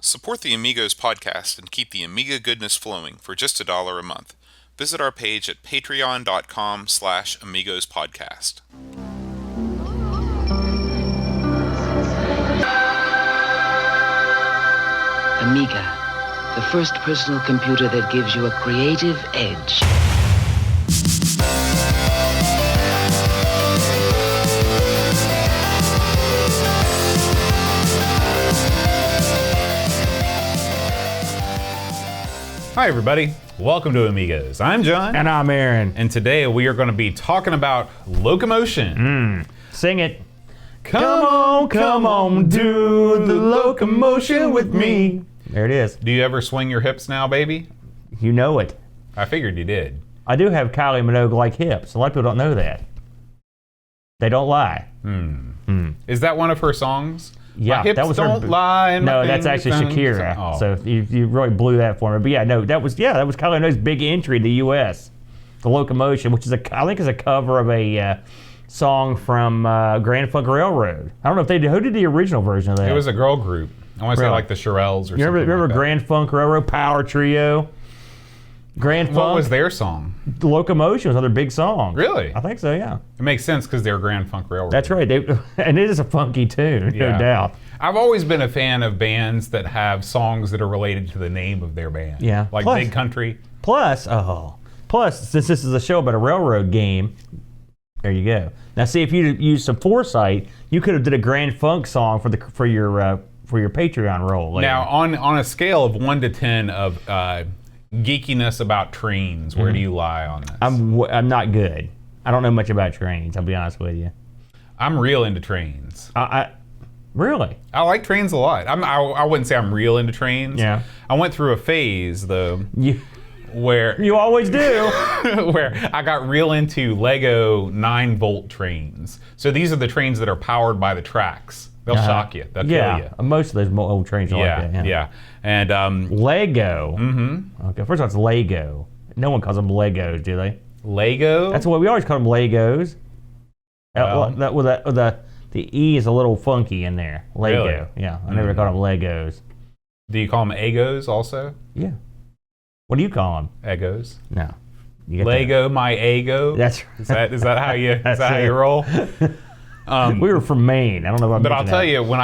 Support the Amigos podcast and keep the Amiga goodness flowing for just $1 a month. Visit our page at patreon.com/AmigosPodcast. Amiga, the first personal computer that gives you a creative edge. Hi everybody, welcome to Amigos. I'm John. And I'm Aaron. And today we are going to be talking about Locomotion. Sing it. Come on, do the locomotion with me. There it is. Do you ever swing your hips now, baby? You know it. I figured you did. I do have Kylie Minogue-like hips. A lot of people don't know that. They don't lie. Is that one of her songs? Yeah, my hips that was don't her. lie. And No, my that's fingers actually don't- Shakira. Oh. So you really blew that for me. But yeah, no, that was Kylie Minogue's big entry to the U.S. The Locomotion, which is I think is a cover of a song from Grand Funk Railroad. I don't know if they did. Who did the original version of that? It was a girl group. I want to say Really? like the Shirelles or You something. remember like that. Grand Funk Railroad Power Trio? Grand Funk. What was their song? The Locomotion was another big song. Really? I think so, yeah. It makes sense because they're Grand Funk Railroad. That's right. And it is a funky tune, Yeah. no doubt. I've always been a fan of bands that have songs that are related to the name of their band. Yeah. Like Plus- Big Country. Plus, since this is a show about a railroad game, there you go. Now, see, if you used some foresight, you could have did a Grand Funk song for your Patreon roll later. Now, on a scale of 1 to 10 of geekiness about trains, where do you lie on this? I'm not good. I don't know much about trains. I'll be honest with you. I'm real into trains. Really? I like trains a lot. I wouldn't say I'm real into trains. Yeah. I went through a phase though where You always do. where I got real into Lego 9-volt trains. So these are the trains that are powered by the tracks. They'll shock you. They'll kill you. Most of those old trains are like that. Yeah. And Lego. Mm-hmm. Okay, first of all, it's Lego. No one calls them Legos, do they? Lego. That's what we always call them, Legos. The E is a little funky in there. Lego. Really? Yeah, I never call them Legos. Do you call them Egos also? Yeah. What do you call them? Egos. No. You get Lego, my ego. That's Is that how you That's how it. you roll? that. We were from Maine. I don't know if I But I'll mentioned tell that. you, when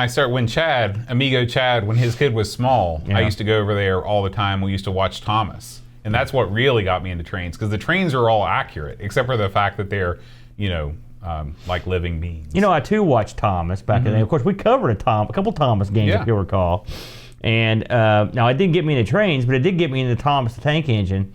Amigo Chad, when his kid was small, Yeah. I used to go over there all the time. We used to watch Thomas. And that's what really got me into trains, because the trains are all accurate, except for the fact that they're, like living beings. I too watched Thomas back in the day. Of course, we covered a couple Thomas games, Yeah. if you'll recall. And now it didn't get me into trains, but it did get me into Thomas the Tank Engine.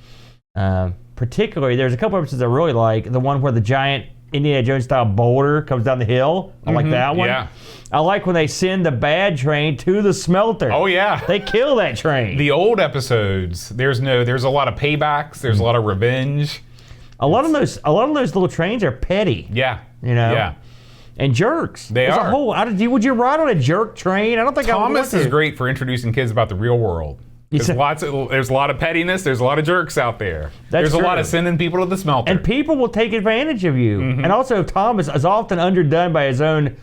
Particularly, there's a couple episodes I really like. The one where the giant Indiana Jones style boulder comes down the hill. I like that one. Yeah. I like when they send the bad train to the smelter. Oh, yeah. They kill that train. The old episodes, there's a lot of paybacks. There's a lot of revenge. a lot of those little trains are petty. Yeah. Yeah. And jerks. They There's are. A whole, would you ride on a jerk train? I don't think I would want Thomas to. is great for introducing kids about the real world. There's a lot of pettiness. There's a lot of jerks out there. There's a lot true. of sending people to the smelter. And people will take advantage of you. And also, Thomas is often underdone by his own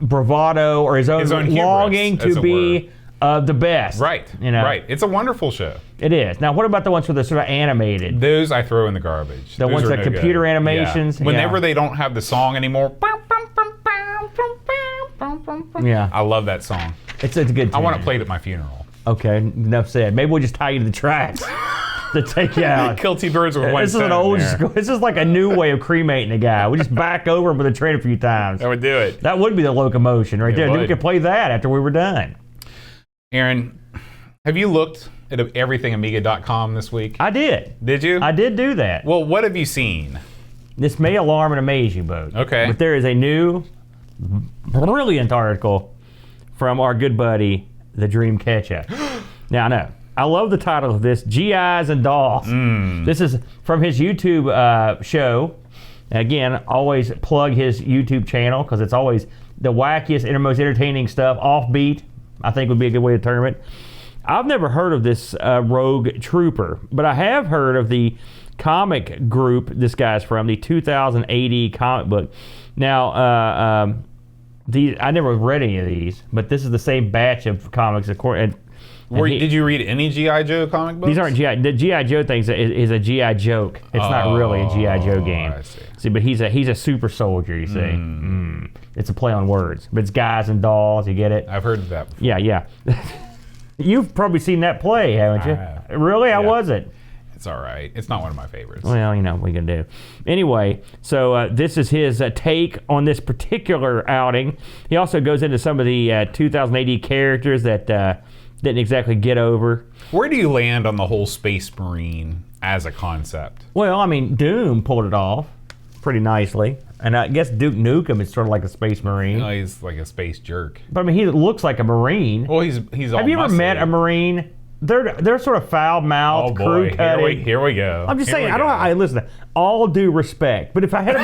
bravado or his own hubris, longing as to it be the best. Right. Right. It's a wonderful show. It is. Now, what about the ones where they're sort of animated? Those I throw in the garbage. The Those ones are that no computer good. animations? Yeah. Whenever Yeah. they don't have the song anymore. Yeah. I love that song. It's a good I tune. want it played at my funeral. Okay, enough said. Maybe we'll just tie you to the tracks to take you out. Kill two birds with one This is stone. an old there. school. This is like a new way of cremating a guy. We just back over him with a train a few times. That would do it. That would be the Locomotion right It there. Then we would. could play that after we were done. Aaron, have you looked at everythingamiga.com this week? I did. Did you? I did do that. Well, what have you seen? This may alarm and amaze you both. Okay. But there is a new, brilliant article from our good buddy, the Dream Catcher. Now, I know. I love the title of this, GIs and Dolls. This is from his YouTube show. Again, always plug his YouTube channel because it's always the wackiest and most entertaining stuff. Offbeat, I think would be a good way to term it. I've never heard of this rogue trooper, but I have heard of the comic group this guy's from, the 2000 AD comic book. Now, I never read any of these, but this is the same batch of comics. Did you read any G.I. Joe comic books? These aren't G.I. The G.I. Joe thing is a G.I. joke. It's not really a G.I. Joe game. I see. But he's a super soldier, you see. It's a play on words. But it's guys and dolls, you get it? I've heard of that before. Yeah. You've probably seen that play, haven't you? I have. Really? How was it? It's all right. It's not one of my favorites. Well, what you can do. Anyway, so this is his take on this particular outing. He also goes into some of the 2000 AD characters that didn't exactly get over. Where do you land on the whole Space Marine as a concept? Well, Doom pulled it off pretty nicely. And I guess Duke Nukem is sort of like a Space Marine. No, he's like a space jerk. But he looks like a Marine. Well, he's all Have you ever muscly. met a Marine? They're sort of foul-mouthed, crew-cutting. Here we go. I'm just saying, listen, all due respect. But if I had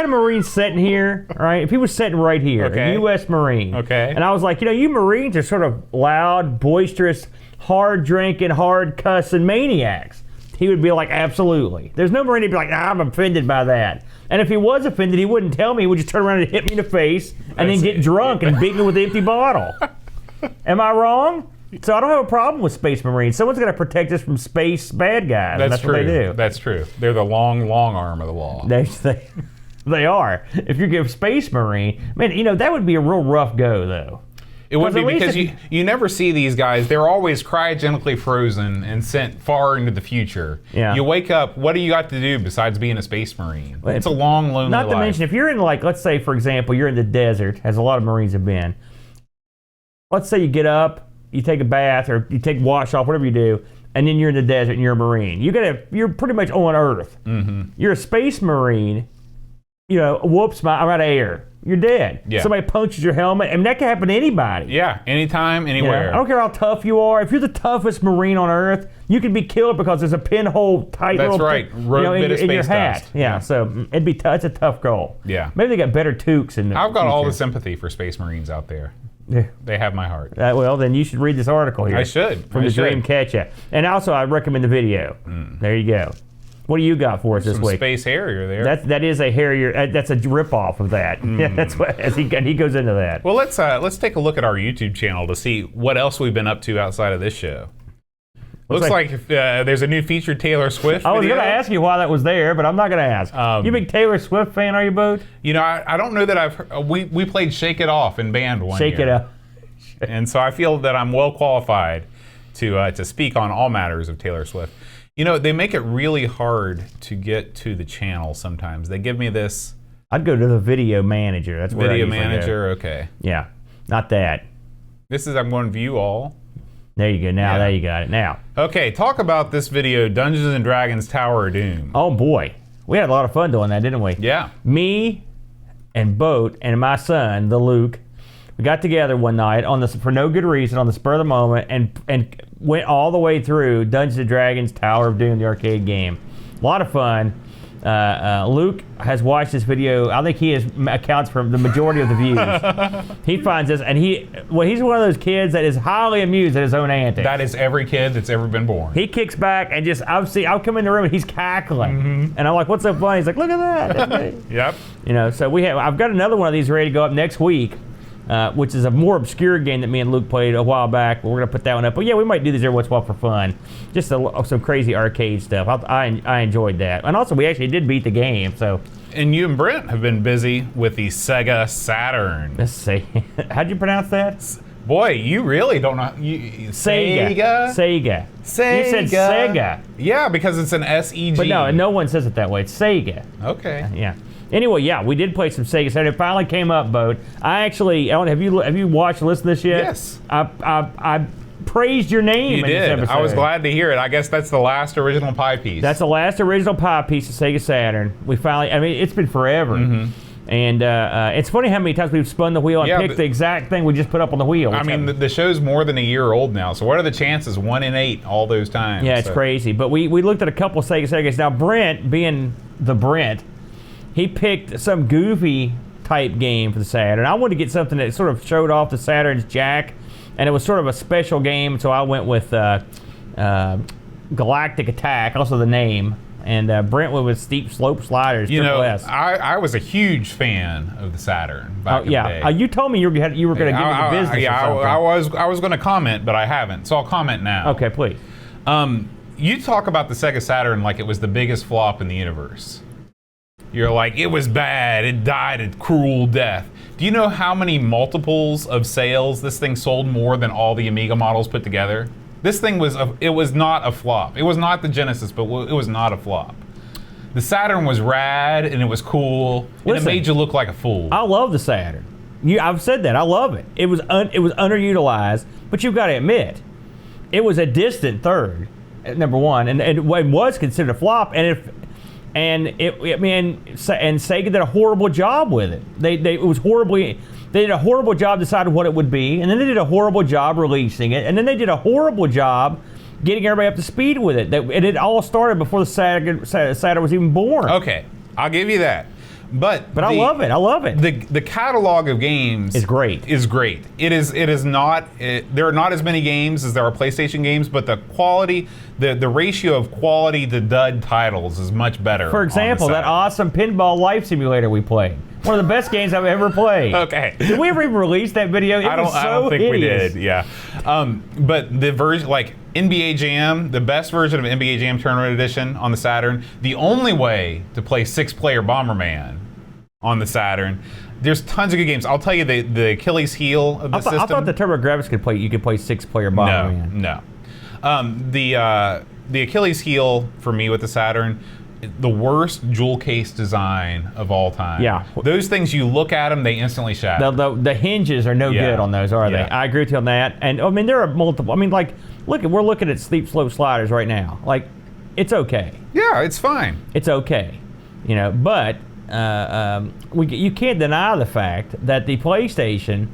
a Marine sitting here, right? If he was sitting right here, Okay. a U.S. Marine, Okay. and I was like, you Marines are sort of loud, boisterous, hard-drinking, hard-cussing maniacs, he would be like, absolutely. There's no Marine who'd be like, I'm offended by that. And if he was offended, he wouldn't tell me. He would just turn around and hit me in the face and then get drunk and beat me with an empty bottle. Am I wrong? So I don't have a problem with Space Marines. Someone's got to protect us from space bad guys. That's true. What they do. That's true. They're the long arm of the law. They are. If you give Space Marine, man, that would be a real rough go, though. It would be at least because if you never see these guys. They're always cryogenically frozen and sent far into the future. Yeah. You wake up, what do you got to do besides being a Space Marine? It's a long, lonely Not to life. mention, if you're in, let's say, for example, you're in the desert, as a lot of Marines have been. Let's say you get up, you take a bath, or you take wash off, whatever you do, and then you're in the desert and you're a Marine. You're pretty much on Earth. Mm-hmm. You're a Space Marine. Whoops, I'm out of air. You're dead. Yeah. Somebody punches your helmet, and that can happen to anybody. Yeah, anytime, anywhere. I don't care how tough you are. If you're the toughest Marine on Earth, you can be killed because there's a pinhole tight That's little right. Rogue bit of in your space hat. dust. Yeah, so it'd be it's a tough goal. Yeah. Maybe they got better toques in the I've got all the future. sympathy for Space Marines out there. Yeah. They have my heart. Well, then you should read this article here. I should. From I the should. Dream Catcher. And also, I recommend the video. There you go. What do you got for us this Some week? Space Harrier there. That is a Harrier. That's a ripoff of that. Yeah, that's what he goes into that. Well, let's take a look at our YouTube channel to see what else we've been up to outside of this show. Looks like there's a new featured Taylor Swift I was video. going to ask you why that was there, but I'm not going to ask. You a big Taylor Swift fan, are you, Boat? I don't know that I've heard, we played Shake It Off in band one year. Shake it up. And so I feel that I'm well qualified to speak on all matters of Taylor Swift. They make it really hard to get to the channel sometimes. They give me this I'd go to the video manager. That's where video I usually go. manager. Okay. Yeah, not that. I'm going to view all. There you go. Now, there you got it. Now. Okay, talk about this video, Dungeons and Dragons Tower of Doom. Oh, boy. We had a lot of fun doing that, didn't we? Yeah. Me and Boat and my son, the Luke, we got together one night for no good reason, on the spur of the moment, and went all the way through Dungeons & Dragons Tower of Doom, the arcade game. A lot of fun. Luke has watched this video. I think he accounts for the majority of the views. He finds this, and he's one of those kids that is highly amused at his own antics. That is every kid that's ever been born. He kicks back and I'll come in the room and he's cackling. And I'm like, what's so funny? He's like, look at that. That's me. Yep. So I've got another one of these ready to go up next week. Which is a more obscure game that me and Luke played a while back. We're going to put that one up. But yeah, we might do these every once in a while for fun. Just some crazy arcade stuff. I enjoyed that. And also, we actually did beat the game. So. And you and Brent have been busy with the Sega Saturn. Let's see. How'd you pronounce that? Boy, you really don't know. Sega. Sega. You said Sega. Yeah, because it's an S-E-G. But no one says it that way. It's Sega. Okay. Yeah. Anyway, yeah, we did play some Sega Saturn. It finally came up, Boat. Ellen, have you watched or listened to this yet? Yes. I praised your name. You in this did. episode. I was glad to hear it. I guess that's the last original pie piece. That's the last original pie piece of Sega Saturn. We finally, it's been forever. Mm-hmm. And it's funny how many times we've spun the wheel and picked the exact thing we just put up on the wheel. I mean, the show's more than a year old now, so what are the chances? 1 in 8 all those times. Yeah, it's crazy. But we looked at a couple of Sega Saturn games. Now, Brent, being the Brent, he picked some goofy type game for the Saturn. I wanted to get something that sort of showed off the Saturn's jack, and it was sort of a special game, so I went with Galactic Attack, also the name. And Brentwood with steep slope sliders. You know, S. I was a huge fan of the Saturn back in the day. You told me you were going to get into business. Yeah, or something. I was going to comment, but I haven't, so I'll comment now. Okay, please. You talk about the Sega Saturn like it was the biggest flop in the universe. You're like, it was bad, it died a cruel death. Do you know how many multiples of sales this thing sold more than all the Amiga models put together? This thing was not a flop. It was not the Genesis, but it was not a flop. The Saturn was rad and it was cool, and it made you look like a fool. I love the Saturn. I've said that. I love it. It was underutilized, but you've got to admit, it was a distant third, number one, and it was considered a flop. And Sega did a horrible job with it. They did a horrible job deciding what it would be, and then they did a horrible job releasing it, and then they did a horrible job getting everybody up to speed with it. And it all started before the Saturn was even born. Okay, I'll give you that. But I love it. I love it. The catalog of games is great. It is not. There are not as many games as there are PlayStation games, but the quality, the ratio of quality to dud titles is much better. For example, that awesome pinball life simulator we played. One of the best games I've ever played. Okay. Did we ever even release that video? I don't think hideous. We did. Yeah. But the version like NBA Jam, the best version of NBA Jam Tournament Edition on the Saturn, the only way to play 6-player Bomberman on the Saturn. There's tons of good games. I'll tell you the Achilles heel of the system. I thought the TurboGrafx you could play 6-player Bomberman. No. The Achilles heel for me with the Saturn, the worst jewel case design of all time. Yeah. Those things, you look at them, they instantly shatter. The hinges are no good on those, are they? I agree with you on that. And I mean, there are multiple. I mean, like, we're looking at steep slope sliders right now. Like, it's okay. Yeah, it's fine. It's okay. You know, but you can't deny the fact that the PlayStation,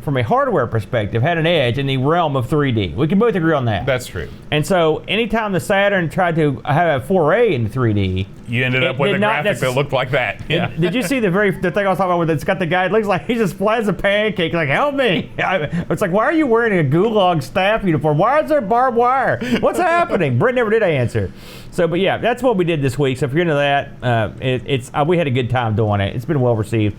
from a hardware perspective, had an edge in the realm of 3D. We can both agree on that. That's true. And so, anytime the Saturn tried to have a foray into 3D, you ended up with a graphic that looked like that. Yeah. Did you see the thing I was talking about? Where it's got the guy. It looks like he's just flat as a pancake. Like, help me! It's like, why are you wearing a gulag staff uniform? Why is there barbed wire? What's happening? Brent never did answer. So, but yeah, that's what we did this week. So if you're into that, we had a good time doing it. It's been well received.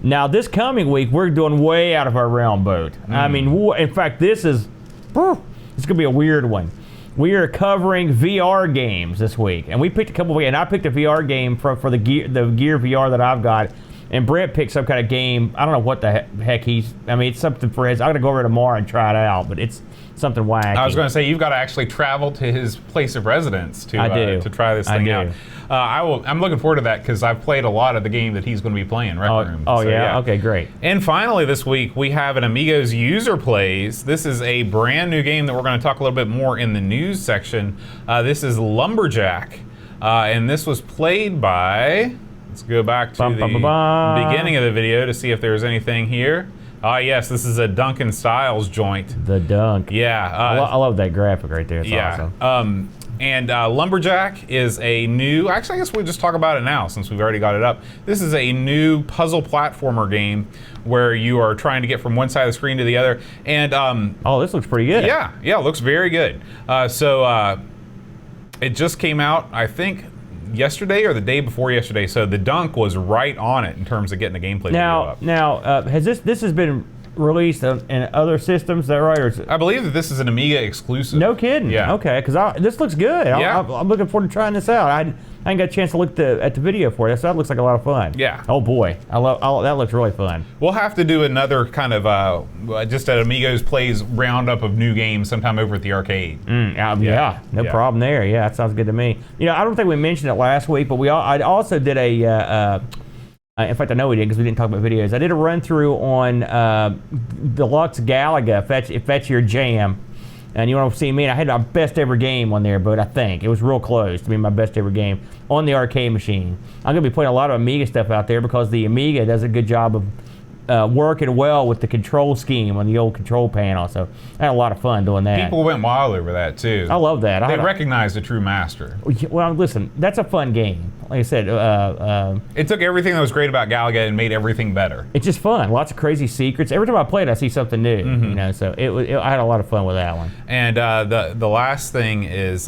Now, this coming week, we're doing way out of our realm boat. I mean, in fact, this is going to be a weird one. We are covering VR games this week, and we picked a couple. And I picked a VR game for the Gear VR that I've got, and Brent picked some kind of game. I don't know what the heck it's something for his. I'm going to go over tomorrow and try it out, but it's something wacky. I was going to say, you've got to actually travel to his place of residence to try this thing out. I'm looking forward to that because I've played a lot of the game that he's going to be playing, Rec Room. Oh, so, yeah? Okay, great. And finally this week, we have an Amigos User Plays. This is a brand new game that we're going to talk a little bit more in the news section. This is Lumberjack, and this was played by... Let's go back to the beginning of the video to see if there's anything here. Yes, this is a Duncan Styles joint. The Dunk. Yeah. I love that graphic right there. It's awesome. And Lumberjack is a new... Actually, I guess we'll just talk about it now since we've already got it up. This is a new puzzle platformer game where you are trying to get from one side of the screen to the other. And this looks pretty good. Yeah, it looks very good. It just came out, I think, yesterday or the day before yesterday, so the Dunk was right on it in terms of getting the gameplay video up. Now, has this has been released in other systems? Is that right? Or I believe that this is an Amiga exclusive. No kidding. Yeah. Okay, because this looks good. Yeah. I'm looking forward to trying this out. I ain't got a chance to look at the video for it. So that looks like a lot of fun. Yeah. Oh boy, that looks really fun. We'll have to do another kind of just an Amigos Plays roundup of new games sometime over at the arcade. No problem there. Yeah, that sounds good to me. You know, I don't think we mentioned it last week, but I also did a. In fact, I know we did because we didn't talk about videos. I did a run through on Deluxe Galaga, if that's your jam. And you want to see me, and I had my best ever game on there, but I think it was real close to being my best ever game on the arcade machine. I'm going to be putting a lot of Amiga stuff out there because the Amiga does a good job of working well with the control scheme on the old control panel. So I had a lot of fun doing that. People went wild over that too. I love that. They recognized a true master. Well, listen, that's a fun game. Like I said, it took everything that was great about Galaga and made everything better. It's just fun. Lots of crazy secrets. Every time I play it, I see something new. You know, so I had a lot of fun with that one. And the last thing is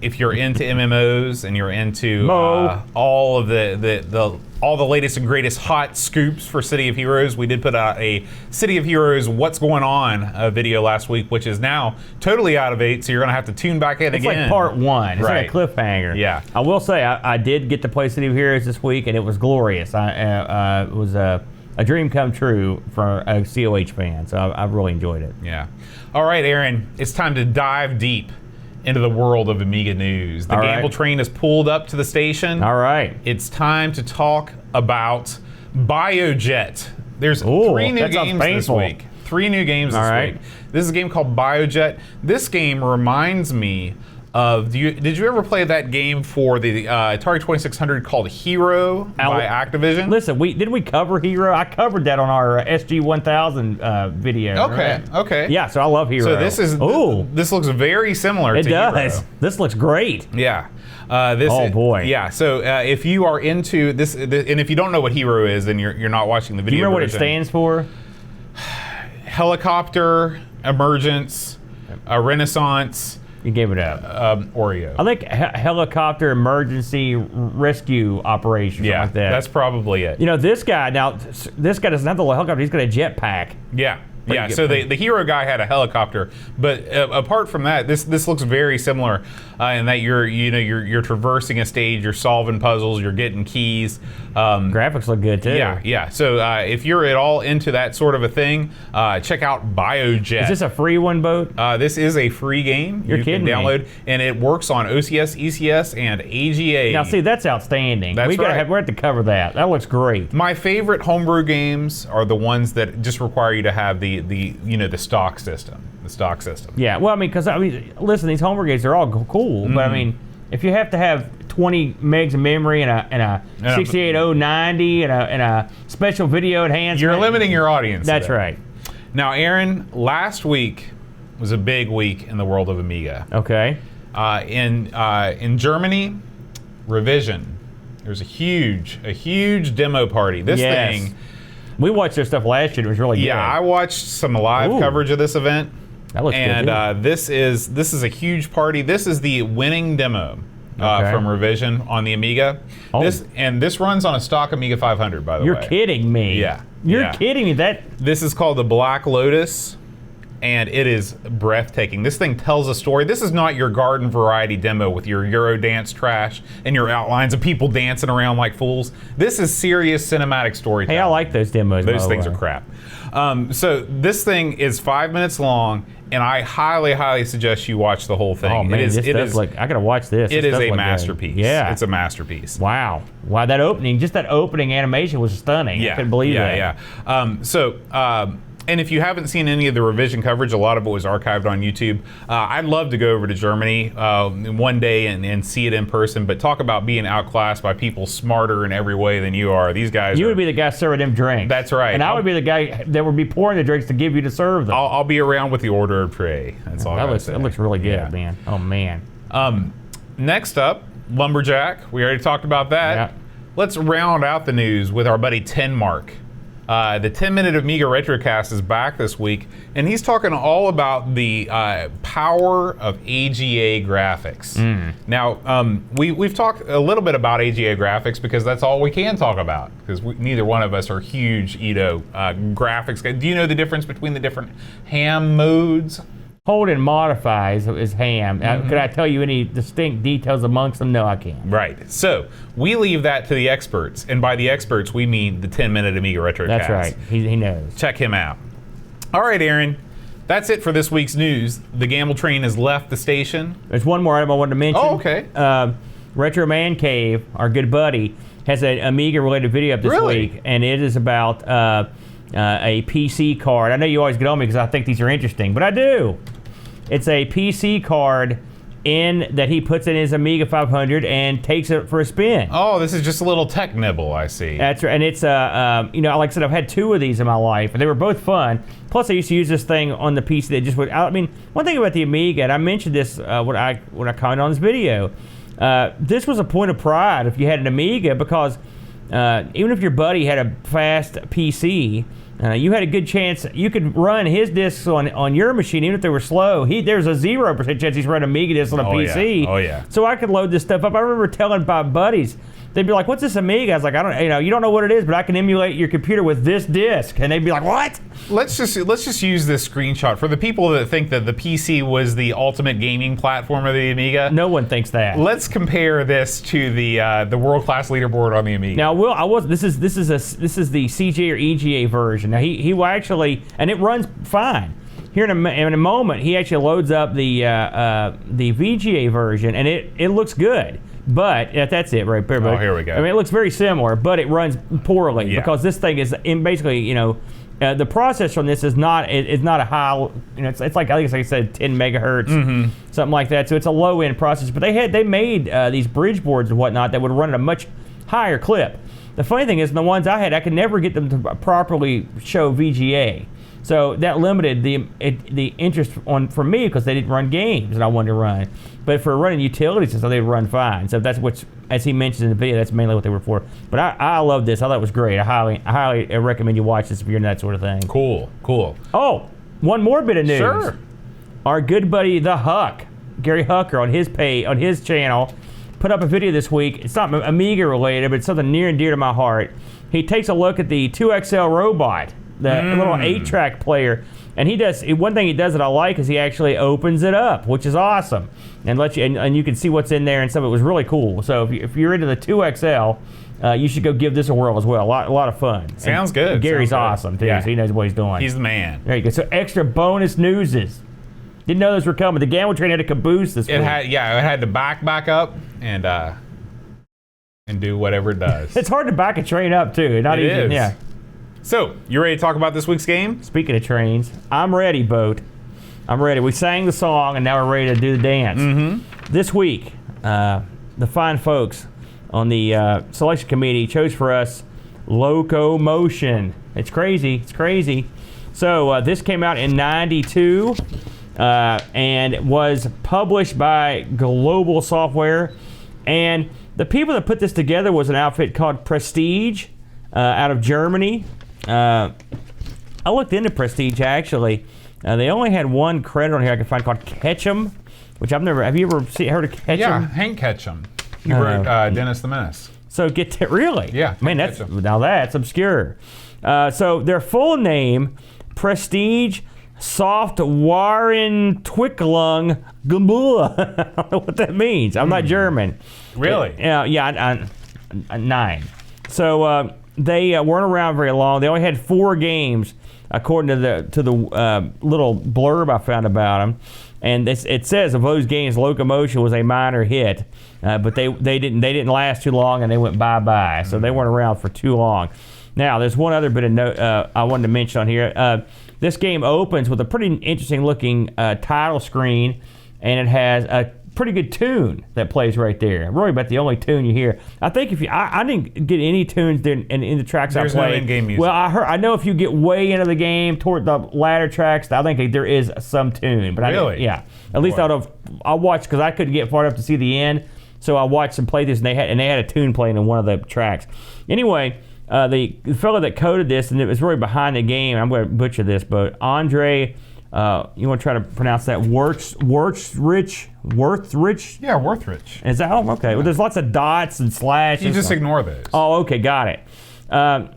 if you're into MMOs and you're into Mo. all of all the latest and greatest hot scoops for City of Heroes, we did put out a City of Heroes What's Going On video last week, which is now totally out of date, so you're going to have to tune back in It's again. like part one. It's Right. like a cliffhanger. Yeah. I will say, I did get to play City of Heroes this week, and it was glorious. It was a dream come true for a COH fan, so I really enjoyed it. Yeah. All right, Aaron, it's time to dive deep into the world of Amiga news. The All Gamble right. train has pulled up to the station. All right. It's time to talk about Biojet. There's Ooh, 3 new that sounds games this painful. week. 3 new games this All right. week. This is a game called Biojet. This game reminds me of, did you ever play that game for the Atari 2600 called Hero by Activision? Listen, did we cover Hero? I covered that on our SG 1000 video. Okay, right? okay. Yeah, so I love Hero. So this looks very similar It to does. Hero. This looks great. Yeah. Oh, boy. Yeah. So if you are into this, and if you don't know what Hero is, then you're not watching the Do video. you remember what it version. stands for? Helicopter Emergence, Renaissance, You gave it up. Oreo. I think helicopter emergency rescue operation. Yeah, Something like that. that's probably it. You know, this guy this guy doesn't have the helicopter. He's got a jetpack. Yeah. Yeah, good so thing. the Hero guy had a helicopter, but apart from that, this looks very similar in that you're traversing a stage, you're solving puzzles, you're getting keys. Graphics look good too. Yeah. So if you're at all into that sort of a thing, check out Biojet. Is this a free one, Boat? This is a free game. You're you kidding can me. download, and it works on OCS, ECS, and AGA. Now, see, that's outstanding. That's we right. we have to cover that. That looks great. My favorite homebrew games are the ones that just require you to have the stock system. The stock system. Yeah. Well, listen, these homebrew games are all cool, but if you have to have 20 megs of memory and a 68090 and a special video enhancement, You're limiting your audience. That's to that. right. Now, Aaron, last week was a big week in the world of Amiga. Okay. In Germany, Revision. There's a huge demo party. This Yes. thing. We watched their stuff last year. It was really good. Yeah, I watched some live Ooh. coverage of this event. That looks and good. this is a huge party. This is the winning demo Okay. from Revision on the Amiga. Oh. This runs on a stock Amiga 500, by the You're way. kidding me. Yeah. You're Yeah. kidding me. This is called the Black Lotus, and it is breathtaking. This thing tells a story. This is not your garden variety demo with your Eurodance trash and your outlines of people dancing around like fools. This is serious cinematic storytelling. Hey, I like those demos. Those by the things way. are crap. So this thing is 5 minutes long, and I highly suggest you watch the whole thing. Oh man, it this does is look. I gotta watch this. it This is does a look good. masterpiece. Yeah. It's a masterpiece. Wow. That opening, just that opening animation was stunning. I couldn't believe that. Yeah. And if you haven't seen any of the Revision coverage, a lot of it was archived on YouTube. I'd love to go over to Germany one day and see it in person, but talk about being outclassed by people smarter in every way than you are. These guys You are, would be the guy serving them drinks. That's right. And I would be the guy that would be pouring the drinks to give you to serve them. I'll be around with the order of prey. That's all I gotta say. That looks really good, Yeah. man. Oh man. Next up, Lumberjack. We already talked about that. Yeah. Let's round out the news with our buddy 10 Mark. The 10-minute Amiga Retrocast is back this week, and he's talking all about the power of AGA graphics. Now, we've talked a little bit about AGA graphics because that's all we can talk about, because neither one of us are huge graphics guys. Do you know the difference between the different ham modes? Hold and modify is ham. Could I tell you any distinct details amongst them? No, I can't. Right. So we leave that to the experts, and by the experts we mean the 10-minute Amiga Retrocast. That's right. He knows. Check him out. All right, Aaron. That's it for this week's news. The Gamble train has left the station. There's one more item I wanted to mention. Oh, okay. Retro Man Cave, our good buddy, has an Amiga-related video up this Really? week, and it is about a PC card. I know you always get on me because I think these are interesting, but I do. It's a PC card that he puts in his Amiga 500 and takes it for a spin. Oh, this is just a little tech nibble, I see. That's right, and it's like I said, I've had 2 of these in my life, and they were both fun. Plus, I used to use this thing on the PC that just would. One thing about the Amiga, and I mentioned this when I commented on this video, this was a point of pride if you had an Amiga, because even if your buddy had a fast PC, You had a good chance. You could run his discs on your machine, even if they were slow. There's a 0% chance he's running Amiga discs on a PC. Yeah. Oh, yeah. So I could load this stuff up. I remember telling my buddies, they'd be like, "What's this Amiga?" I was like, you don't know what it is, but I can emulate your computer with this disc." And they'd be like, "What?" Let's just use this screenshot for the people that think that the PC was the ultimate gaming platform of the Amiga. No one thinks that. Let's compare this to the world-class leaderboard on the Amiga. Now, this is the CJ or EGA version. Now he will actually, and it runs fine. Here in a moment, he actually loads up the VGA version, and it looks good. But that's it right there. Oh, here we go. I mean, it looks very similar, but it runs poorly because this thing is basically, the processor on this is not a high. It's like I think I said 10 megahertz, something like that. So it's a low end processor. But they made these bridge boards and whatnot that would run at a much higher clip. The funny thing is, the ones I had, I could never get them to properly show VGA. So that limited the interest for me because they didn't run games that I wanted to run. But for running utilities and stuff, they run fine. So that's what's, as he mentions in the video, that's mainly what they were for. But I love this. I thought it was great. I highly recommend you watch this if you're into that sort of thing. Cool. Oh, one more bit of news. Sure. Our good buddy the Huck, Gary Hucker, on his channel, put up a video this week. It's not Amiga related, but it's something near and dear to my heart. He takes a look at the 2XL robot, the little 8-track player, and he does one thing he does that I like is he actually opens it up, which is awesome, and and you can see what's in there and stuff. It was really cool. So if you're into the 2XL, you should go give this a whirl as well. A lot of fun. Sounds good. Gary's awesome too, so he knows what he's doing. He's the man. There you go. So extra bonus newses. Didn't know those were coming. The Gamble train had a caboose this week. It had to back up and do whatever it does. It's hard to back a train up too. Not It even. is. Yeah. So, you ready to talk about this week's game? Speaking of trains, I'm ready, Boat. I'm ready. We sang the song, and now we're ready to do the dance. This week, the fine folks on the selection committee chose for us Loco-Motion. It's crazy. So, this came out in '92 and was published by Global Software. And the people that put this together was an outfit called Prestige out of Germany. I looked into Prestige actually. They only had one credit on here I could find called Ketchum, which I've never. Have you ever heard of Ketchum? Yeah, Hank Ketchum. He wrote Dennis the Menace. So really? Yeah. Man, that's obscure. So their full name, Prestige Soft Waren Twicklung Gambula. I don't know what that means. I'm not German. Really? Yeah. 9. So. They weren't around very long. They only had 4 games, according to the little blurb I found about them. And it says of those games, Locomotion was a minor hit, but they didn't last too long and they went bye. So they weren't around for too long. Now there's one other bit of note I wanted to mention on here. This game opens with a pretty interesting looking title screen, and it has a pretty good tune that plays right there. Really about the only tune you hear. I think if I didn't get any tunes in the tracks There's I played. no in-game music. Well, I know if you get way into the game toward the latter tracks, I think there is some tune. But really? At least I watched because I couldn't get far enough to see the end, so I watched them play this, and they had a tune playing in one of the tracks. Anyway, the fellow that coded this, and it was really behind the game. I'm going to butcher this, but Andre. You want to try to pronounce that? Worthrich? Yeah, Worthrich. Is that how? Okay. Well, there's lots of dots and slashes. You just ignore those. Oh, okay, got it.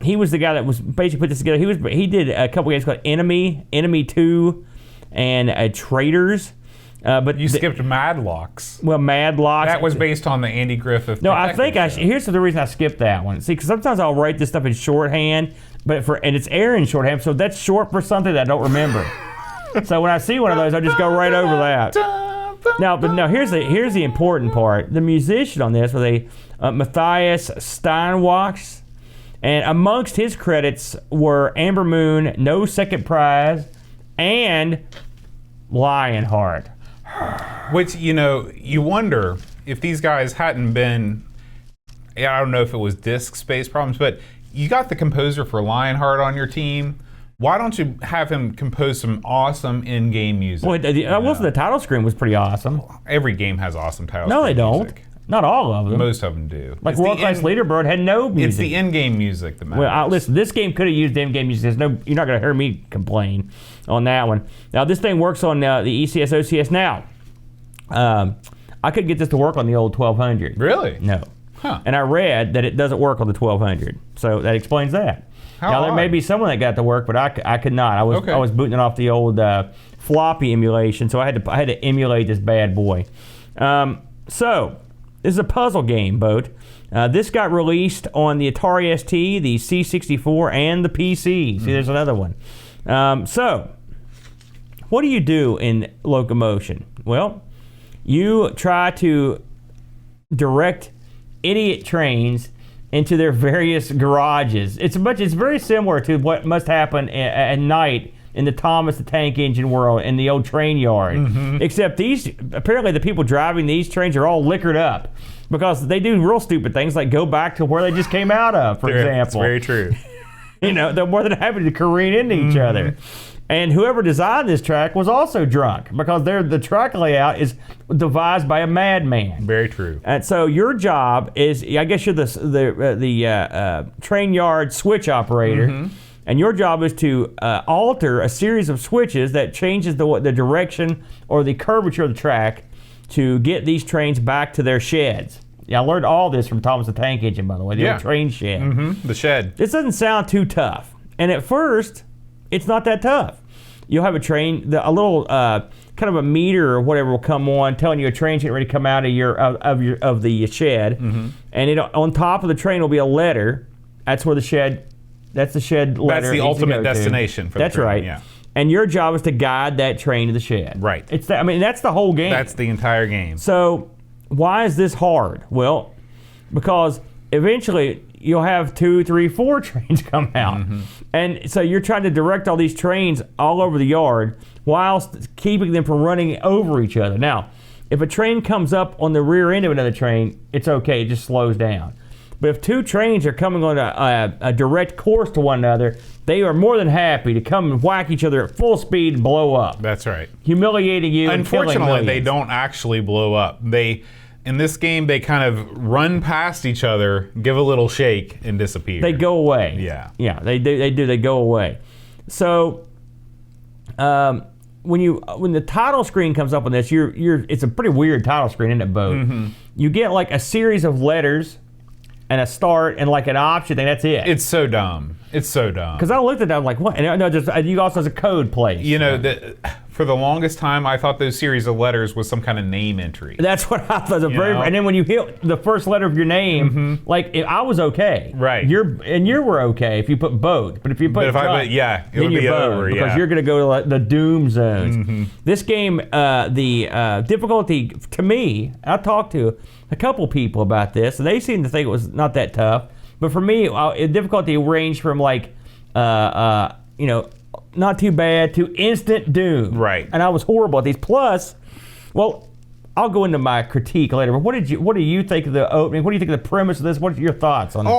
He was the guy that was basically put this together. He did a couple games called Enemy 2, and Traitors. But you skipped Madlocks. Well, Madlocks. That was based on the Andy Griffith. No, I think here's the reason I skipped that one. See, because sometimes I'll write this stuff in shorthand, and it's Aaron shorthand, so that's short for something that I don't remember. So when I see one of those, I just go right over that. Now, here's the important part. The musician on this was Matthias Steinwachs, and amongst his credits were Amber Moon, No Second Prize, and Lionheart. Which, you wonder if these guys hadn't been, I don't know if it was disk space problems, but you got the composer for Lionheart on your team. Why don't you have him compose some awesome in-game music? Well, the title screen was pretty awesome. Every game has awesome title No, screen they don't. music. Not all of them. Most of them do. Like World Class Leaderbird had no music. It's the in-game music that matters. Well, listen, this game could have used in-game music. You're not going to hear me complain on that one. Now, this thing works on the ECS OCS now. I couldn't get this to work on the old 1200. Really? No. Huh. And I read that it doesn't work on the 1200. So that explains that. How now, there may odd. be someone that got to work, but I could not. I was booting it off the old floppy emulation, so I had to emulate this bad boy. So, this is a puzzle game, Boat. This got released on the Atari ST, the C64, and the PC. See, there's another one. So, what do you do in Locomotion? Well, you try to direct idiot trains into their various garages. It's very similar to what must happen at night in the Thomas the Tank Engine world in the old train yard. Except apparently the people driving these trains are all liquored up because they do real stupid things like go back to where they just came out of, for example. That's very true. They're more than happy to careen into each other. And whoever designed this track was also drunk because the track layout is devised by a madman. Very true. And so your job is, I guess you're the train yard switch operator, and your job is to alter a series of switches that changes the direction or the curvature of the track to get these trains back to their sheds. Yeah, I learned all this from Thomas the Tank Engine, by the way, the old train shed. The shed. This doesn't sound too tough. And at first, it's not that tough. You'll have a train, a little kind of a meter or whatever will come on, telling you a train's getting ready to come out of the shed, and on top of the train will be a letter. That's where the shed. That's the shed letter. That's the ultimate destination for the train. That's right. Yeah. And your job is to guide that train to the shed. Right. That's the whole game. That's the entire game. So why is this hard? Well, because eventually you'll have 2, 3, 4 trains come out. And so you're trying to direct all these trains all over the yard whilst keeping them from running over each other. Now, if a train comes up on the rear end of another train, it's okay, it just slows down. But if 2 trains are coming on a direct course to one another, they are more than happy to come and whack each other at full speed and blow up. That's right. Humiliating you and killing Unfortunately, millions. they don't actually blow up. In this game, they kind of run past each other, give a little shake, and disappear. They go away. Yeah. Yeah, they do. They go away. So, when the title screen comes up on this, it's a pretty weird title screen, isn't it, Bo? You get like a series of letters and a start and like an option thing. That's it. It's so dumb. Because I looked at that, I'm like, what? And I know you also has a code place. For the longest time, I thought those series of letters was some kind of name entry. That's what I thought. And then when you hit the first letter of your name, like I was okay, right? You were okay if you put boat, but if you put it would be over because you're going to go to the doom zones. This game, the difficulty to me, I talked to a couple people about this, and they seemed to think it was not that tough. But for me, difficulty ranged from like, not too bad to instant doom. Right. And I was horrible at these. Plus, well, I'll go into my critique later. But what do you think of the opening? What do you think of the premise of this? What are your thoughts on it?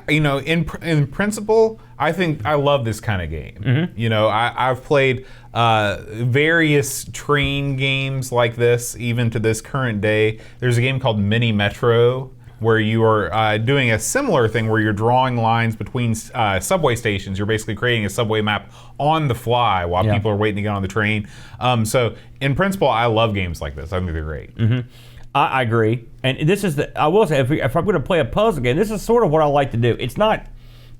In principle, I think I love this kind of game. I've played various train games like this, even to this current day. There's a game called Mini Metro, where you are doing a similar thing where you're drawing lines between subway stations. You're basically creating a subway map on the fly while people are waiting to get on the train. So in principle, I love games like this. I think they're great. I agree. And this is I will say, if I'm going to play a puzzle game, this is sort of what I like to do. It's not,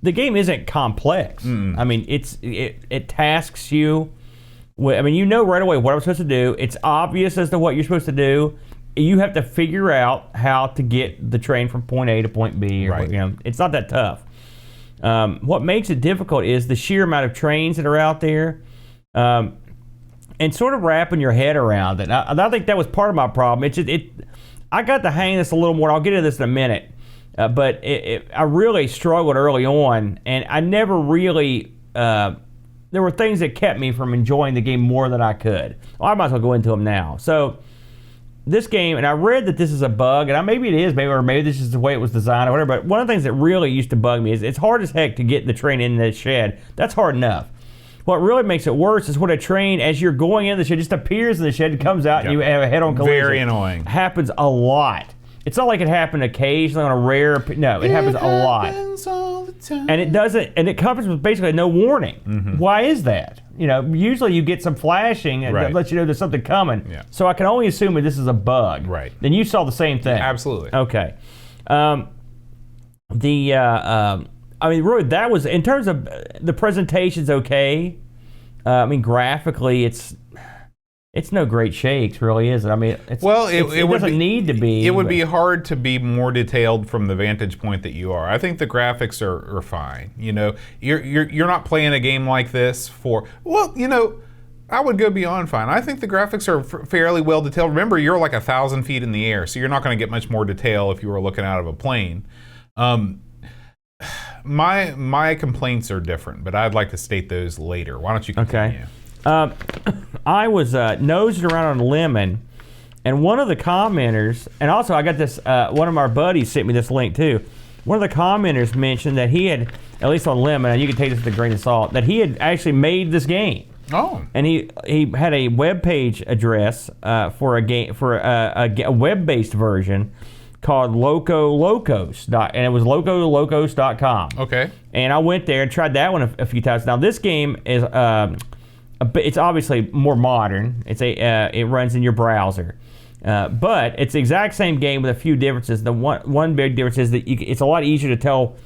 the game isn't complex. I mean, it tasks you. I mean, you know right away what I'm supposed to do. It's obvious as to what you're supposed to do. You have to figure out how to get the train from point A to point B. Right. It's not that tough. What makes it difficult is the sheer amount of trains that are out there, and sort of wrapping your head around it. I think that was part of my problem. I got the hang of this a little more. I'll get into this in a minute, but I really struggled early on, and I never really. There were things that kept me from enjoying the game more than I could. Well, I might as well go into them now. So. This game, and I read that this is a bug, and maybe it is, maybe this is the way it was designed or whatever, but one of the things that really used to bug me is it's hard as heck to get the train in the shed. That's hard enough. What really makes it worse is when a train, as you're going in the shed, just appears in the shed and comes out and you have a head-on collision. Very annoying. Happens a lot. It's not like it happened occasionally on a rare. No, it happens a lot. All the time. And it doesn't, and it comes with basically no warning. Why is that? Usually you get some flashing and that lets you know there's something coming. Yeah. So I can only assume that this is a bug. Right. Then you saw the same thing. Absolutely. Okay. I mean, really, that was, in terms of the presentation's okay. I mean, graphically, it's no great shakes, really, is it? I mean, it doesn't need to be. It would be hard to be more detailed from the vantage point that you are. I think the graphics are fine. You're not playing a game like this for, I would go beyond fine. I think the graphics are fairly well detailed. Remember, you're like 1,000 feet in the air, so you're not going to get much more detail if you were looking out of a plane. My complaints are different, but I'd like to state those later. Why don't you continue? Okay. I was nosing around on Lemon, and one of the commenters, and also I got this, one of our buddies sent me this link too. One of the commenters mentioned that he had, at least on Lemon, and you can take this with a grain of salt, that he had actually made this game. Oh. And he had a web page address for a game, for a web-based version called Loco-Locos, and it was Loco-Locos.com. Okay. And I went there and tried that one a few times. Now this game is it's obviously more modern. It runs in your browser, but it's the exact same game with a few differences. The one big difference is that it's a lot easier to tell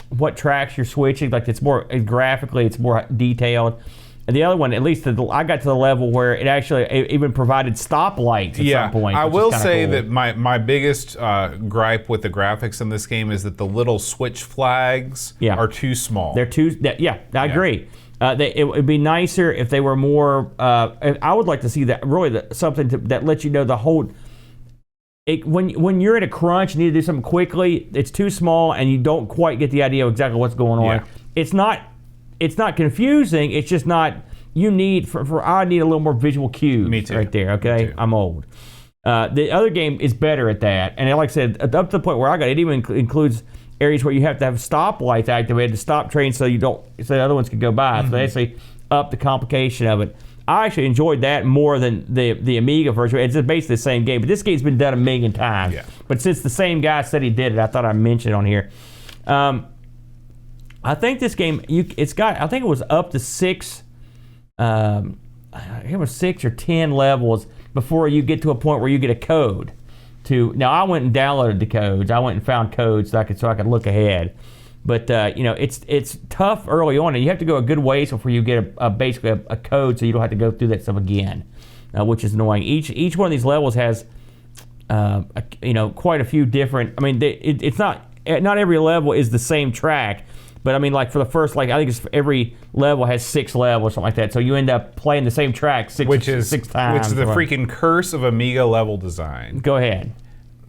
what tracks you're switching. Like it's more graphically, it's more detailed. And the other one, at least I got to the level where it actually even provided stoplights at some point. I will say cool. that my biggest gripe with the graphics in this game is that the little switch flags are too small. They're too. I agree. It would be nicer if they were more. I would like to see that really something that lets you know the whole. When you're in a crunch, you need to do something quickly. It's too small, and you don't quite get the idea of exactly what's going on. Yeah. It's not confusing. It's just not. You need I need a little more visual cues. Me too. Right there. Okay, Me too. I'm old. The other game is better at that, and like I said, up to the point where I got it even includes areas where you have to have stoplights activated to stop trains so the other ones could go by. So they actually up the complication of it. I actually enjoyed that more than the Amiga version. It's just basically the same game, but this game's been done a million times. Yeah. But since the same guy said he did it, I thought I'd mention it on here. I think this game, I think it was up to 6 or 10 levels before you get to a point where you get a code. Now I went and downloaded the codes. I went and found codes so I could look ahead. But it's tough early on, and you have to go a good ways before you get basically a code, so you don't have to go through that stuff again, which is annoying. Each one of these levels has quite a few different. I mean, it's not every level is the same track. But I mean, like for the first, I think it's every level has 6 levels, something like that. So you end up playing the same track six times. Which is the freaking curse of Amiga level design. Go ahead.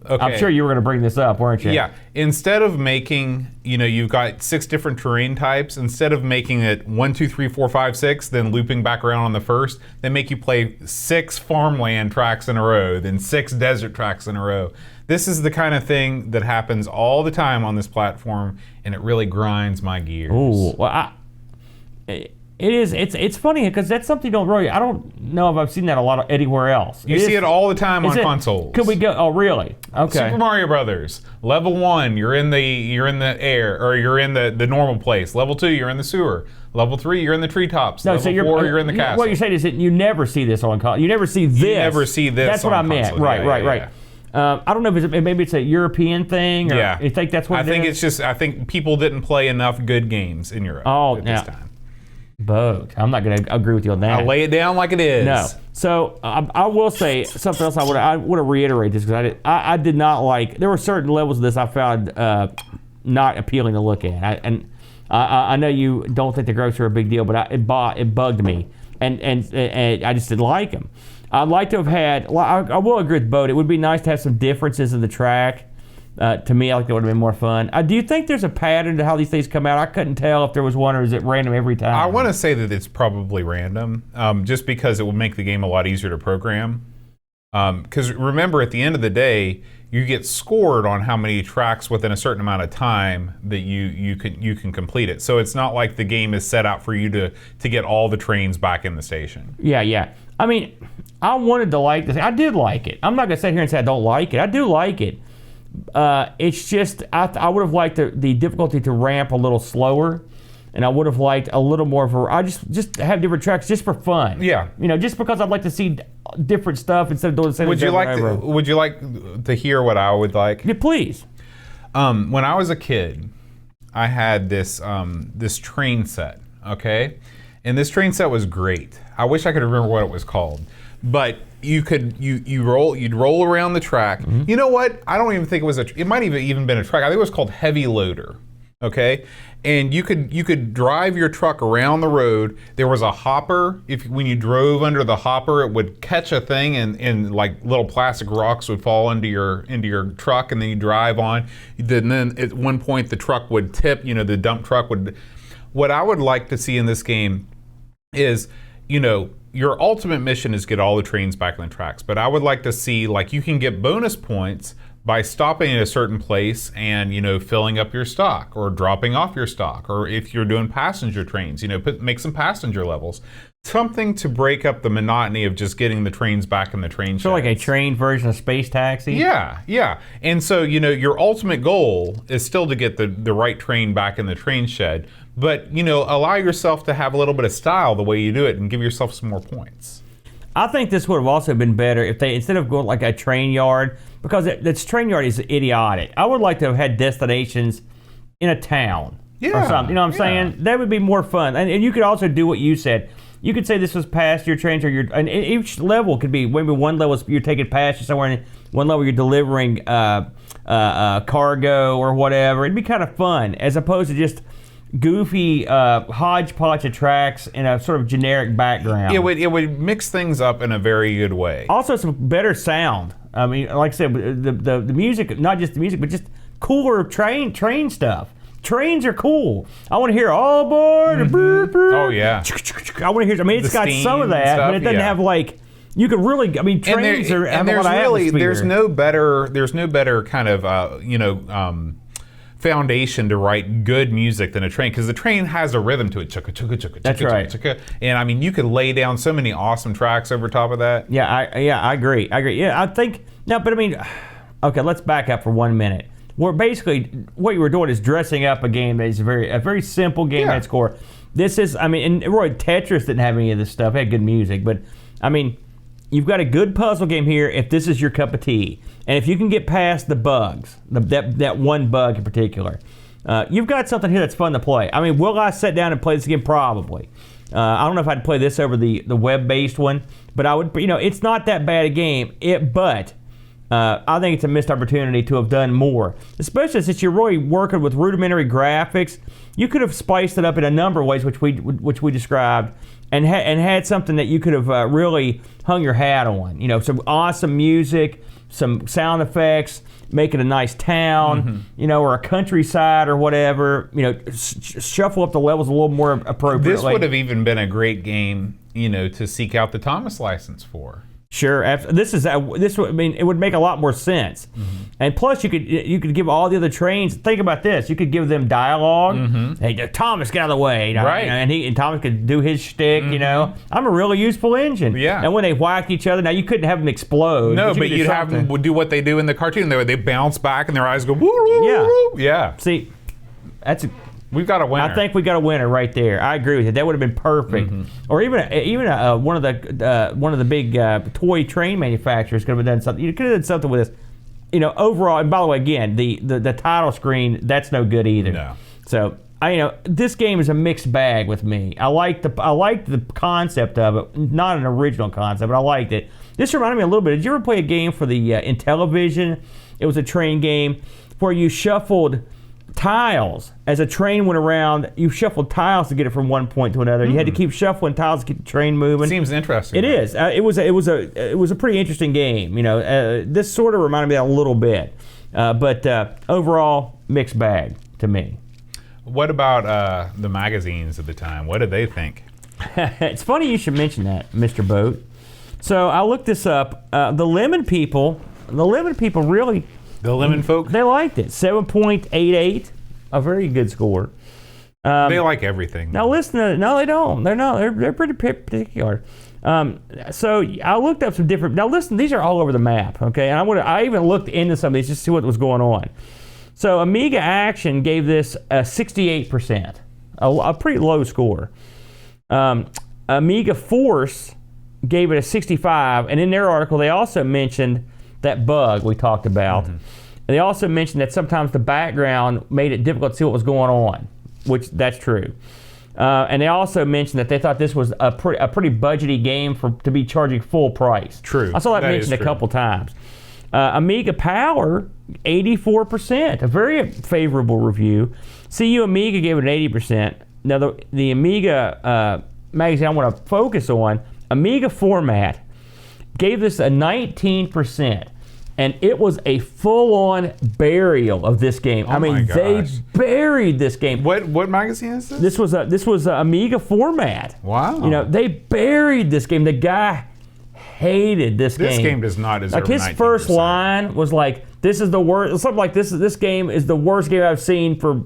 Okay. I'm sure you were going to bring this up, weren't you? Yeah. Instead of making, you've got 6 different terrain types. Instead of making it 1, 2, 3, 4, 5, 6, then looping back around on the first, they make you play 6 farmland tracks in a row, then 6 desert tracks in a row. This is the kind of thing that happens all the time on this platform, and it really grinds my gears. Ooh, well, it's funny because that's something I don't know if I've seen that a lot anywhere else. You see it all the time on consoles. Could we go? Oh, really? Okay. Super Mario Brothers. Level 1, you're in the air, or you're in the normal place. Level 2, you're in the sewer. Level 3, you're in the treetops. No, Level so 4, you're in the castle. What you're saying is that you never see this on console. You never see this. You never see this. That's what I meant. Console. Right. I don't know if maybe it's a European thing, or you think that's what I think people didn't play enough good games in Europe at this time. Boat. I'm not going to agree with you on that. I'll lay it down like it is. No. So I will say something else. I want to reiterate this because I did not like. There were certain levels of this I found not appealing to look at. I know you don't think the graphics are a big deal, but it bugged me, and I just didn't like them. I'd like to have had. I will agree with Boat. It would be nice to have some differences in the track. To me, I think that would have been more fun. Do you think there's a pattern to how these things come out? I couldn't tell if there was one, or is it random every time? I want to say that it's probably random, just because it will make the game a lot easier to program. Because remember, at the end of the day, you get scored on how many tracks within a certain amount of time that you can complete it. So it's not like the game is set out for you to get all the trains back in the station. Yeah. I mean, I wanted to like this. I did like it. I'm not gonna sit here and say I don't like it. I do like it. It's just I would have liked the difficulty to ramp a little slower, and I would have liked a little more of I just have different tracks just for fun. Yeah. Just because I'd like to see different stuff instead of doing the same. Would you like to hear what I would like? Yeah, please. When I was a kid, I had this this train set. Okay, and this train set was great. I wish I could remember what it was called, but you'd roll around the track. Mm-hmm. You know what? I don't even think it was it might even been a track. I think it was called Heavy Loader. Okay, and you could drive your truck around the road. There was a hopper. When you drove under the hopper, it would catch a thing, and like little plastic rocks would fall into your truck, and then you drive on. Then at one point the truck would tip. The dump truck would. What I would like to see in this game is, your ultimate mission is get all the trains back on the tracks. But I would like to see, like, you can get bonus points by stopping at a certain place and, filling up your stock or dropping off your stock. Or if you're doing passenger trains, make some passenger levels. Something to break up the monotony of just getting the trains back in the train sheds. So like a train version of Space Taxi? Yeah. And so, your ultimate goal is still to get the right train back in the train shed. But, allow yourself to have a little bit of style the way you do it and give yourself some more points. I think this would have also been better if they, instead of going like a train yard, because this train yard is idiotic. I would like to have had destinations in a town or something. You know what I'm saying? That would be more fun. And you could also do what you said. You could say this was past your trains, and each level could be, maybe one level you're taking past you somewhere, and one level you're delivering cargo or whatever. It'd be kind of fun, as opposed to just goofy hodgepodge of tracks in a sort of generic background. It would mix things up in a very good way. Also, some better sound. I mean, like I said, the music, not just the music, but just cooler train stuff. Trains are cool. I want to hear all aboard. Mm-hmm. Oh yeah. I want to hear. I mean, it's got some of that, but it doesn't have like. You could really. I mean, trains have a lot of atmosphere. There's no better kind of foundation to write good music than a train, because the train has a rhythm to it. Chugga, chugga, chugga, That's chugga, right. chugga. And I mean, you could lay down so many awesome tracks over top of that. Yeah, I agree. Yeah, I think no, but I mean, okay, let's back up for 1 minute. Where basically what you were doing is dressing up a game that is a very simple game at its core. This is, I mean, and Roy, Tetris didn't have any of this stuff. It had good music, but I mean, you've got a good puzzle game here if this is your cup of tea. And if you can get past the bugs, that one bug in particular, you've got something here that's fun to play. I mean, will I sit down and play this again? Probably. I don't know if I'd play this over the web-based one, but I would, it's not that bad a game. But I think it's a missed opportunity to have done more, especially since you're really working with rudimentary graphics. You could have spiced it up in a number of ways, which we described, and had something that you could have really hung your hat on. Some awesome music, some sound effects, make it a nice town, or a countryside or whatever. Shuffle up the levels a little more appropriately. This would have even been a great game, to seek out the Thomas license for. Sure, this would, I mean, it would make a lot more sense, and plus you could give all the other trains. Think about this: you could give them dialogue. Hey, Thomas, get out of the way, right? And Thomas could do his shtick. I'm a really useful engine. Yeah. And when they whacked each other, now you couldn't have them explode. No, but you'd have them do what they do in the cartoon. They bounce back and their eyes go woo woo woo. Yeah. See, we've got a winner. I think we got a winner right there. I agree with you. That would have been perfect. Or even one of the big toy train manufacturers could have done something. You could have done something with this. Overall. And by the way, again, the title screen, that's no good either. No. So this game is a mixed bag with me. I liked the concept of it, not an original concept, but I liked it. This reminded me a little bit. Did you ever play a game for the Intellivision? It was a train game where you shuffled tiles. As a train went around, you shuffled tiles to get it from one point to another. You had to keep shuffling tiles to keep the train moving. Seems interesting. It is. It was a pretty interesting game. This sort of reminded me a little bit, but overall mixed bag to me. What about the magazines at the time? What did they think? It's funny you should mention that, Mr. Boat. So I looked this up. The Lemon people really. The Lemon folk? They liked it. 7.88, a very good score. They like everything. Now listen to no, they don't. They're not. They're pretty particular. So I looked up some different. Now listen, these are all over the map, okay? And I even looked into some of these just to see what was going on. So Amiga Action gave this a 68%, a pretty low score. Amiga Force gave it a 65, and in their article they also mentioned that bug we talked about. And they also mentioned that sometimes the background made it difficult to see what was going on, which that's true. And they also mentioned that they thought this was a pretty budgety game to be charging full price. True. I saw that mentioned a couple times. Amiga Power, 84%, a very favorable review. CU Amiga gave it an 80%. Now the Amiga magazine I want to focus on, Amiga Format, gave this a 19%. And it was a full-on burial of this game. I mean, they buried this game. What magazine is this? This was Amiga Format. Wow. You know, they buried this game. The guy hated this game. This game does not deserve like his 19%. first line was like, "This is the worst." Something like this game is the worst game I've seen for.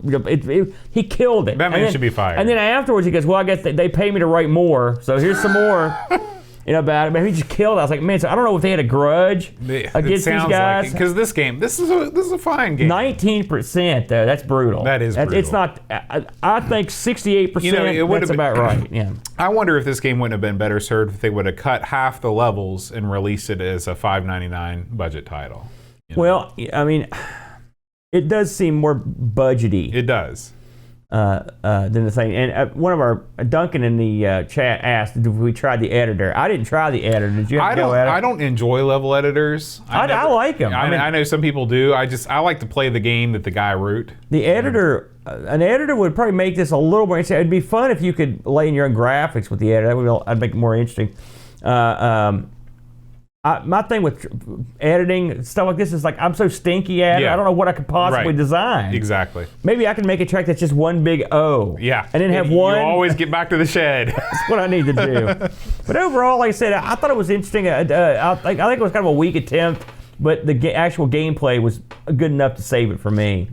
He killed it. That man should be fired. And then afterwards he goes, "Well, I guess they pay me to write more, so here's some more." About it, but he just killed it. I was like, man, so I don't know if they had a grudge against these guys. Because this is a fine game. 19% though, that's brutal. That is brutal. It's not. I think 68%. That's about right. Yeah. I wonder if this game wouldn't have been better served if they would have cut half the levels and released it as a $5.99 budget title. Well, I mean, it does seem more budgety. It does. Than the thing. And one of our Duncan in the chat asked if we tried the editor. I didn't try the editor. Did you have to go at it? I don't enjoy level editors. I like them. I know some people do. I like to play the game that the guy wrote. The editor, an editor would probably make this a little more interesting. It'd be fun if you could lay in your own graphics with the editor. I'd make it more interesting. My thing with editing stuff like this is like I'm so stinky at it. I don't know what I could possibly design. Exactly. Maybe I can make a track that's just one big O. Yeah. And then have one. You always get back to the shed. That's what I need to do. But overall, like I said, I thought it was interesting. I think it was kind of a weak attempt, but the actual gameplay was good enough to save it for me.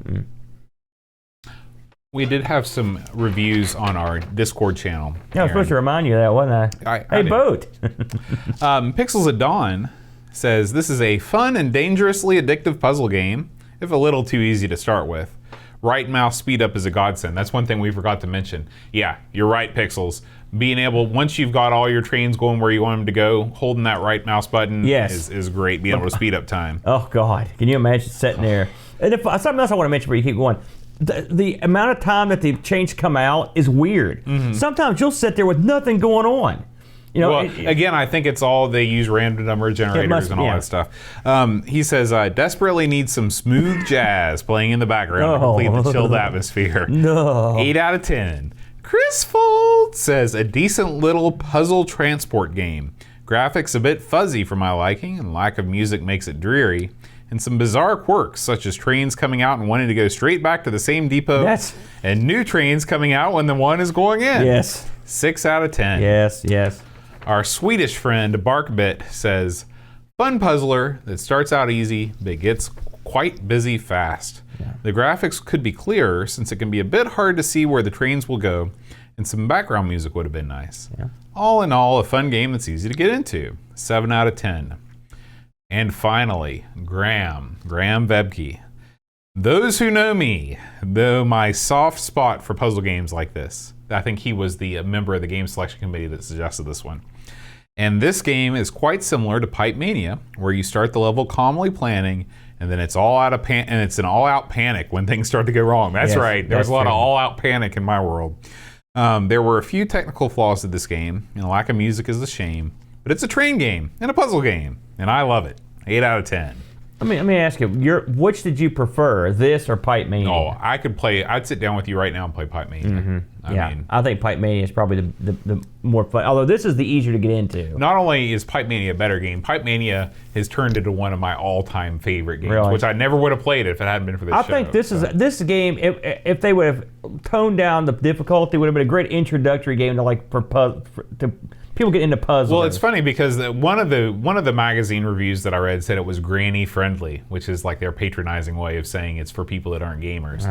We did have some reviews on our Discord channel. Yeah, I was supposed to remind you of that, wasn't I? Hey, Boat. Pixels at Dawn says, this is a fun and dangerously addictive puzzle game, if a little too easy to start with. Right mouse speed up is a godsend. That's one thing we forgot to mention. Yeah, you're right, Pixels. Being able, once you've got all your trains going where you want them to go, holding that right mouse button is great, being able to speed up time. Oh, God. Can you imagine sitting there? And if something else I want to mention before you keep going. The amount of time that the chains come out is weird. Sometimes you'll sit there with nothing going on. You know, well, again, I think it's all they use random number generators and all that stuff. He says, desperately need some smooth jazz playing in the background to complete the chilled atmosphere. No. 8 out of 10. Chris Fold says, a decent little puzzle transport game. Graphics a bit fuzzy for my liking, and lack of music makes it dreary. And some bizarre quirks, such as trains coming out and wanting to go straight back to the same depot, and new trains coming out when the one is going in. Yes. 6 out of 10. Yes. Our Swedish friend Barkbit says, fun puzzler that starts out easy but gets quite busy fast. Yeah. The graphics could be clearer since it can be a bit hard to see where the trains will go, and some background music would have been nice. Yeah. All in all, a fun game that's easy to get into. 7 out of 10. And finally, Graham Vebke. Those who know me, though my soft spot for puzzle games like this. I think he was the member of the game selection committee that suggested this one. And this game is quite similar to Pipe Mania, where you start the level calmly planning, and then it's an all-out panic when things start to go wrong. That's right. There was a lot of all-out panic in my world. There were a few technical flaws to this game, and lack of music is a shame. But it's a train game and a puzzle game, and I love it. 8 out of 10. Let me ask you, which did you prefer, this or Pipe Mania? Oh, I'd sit down with you right now and play Pipe Mania. I think Pipe Mania is probably the more fun, although this is the easier to get into. Not only is Pipe Mania a better game, Pipe Mania has turned into one of my all-time favorite games, which I never would have played if it hadn't been for this show. I think this game, if they would have toned down the difficulty, would have been a great introductory game to people get into puzzles. Well, it's funny because one of the magazine reviews that I read said it was granny friendly, which is like their patronizing way of saying it's for people that aren't gamers.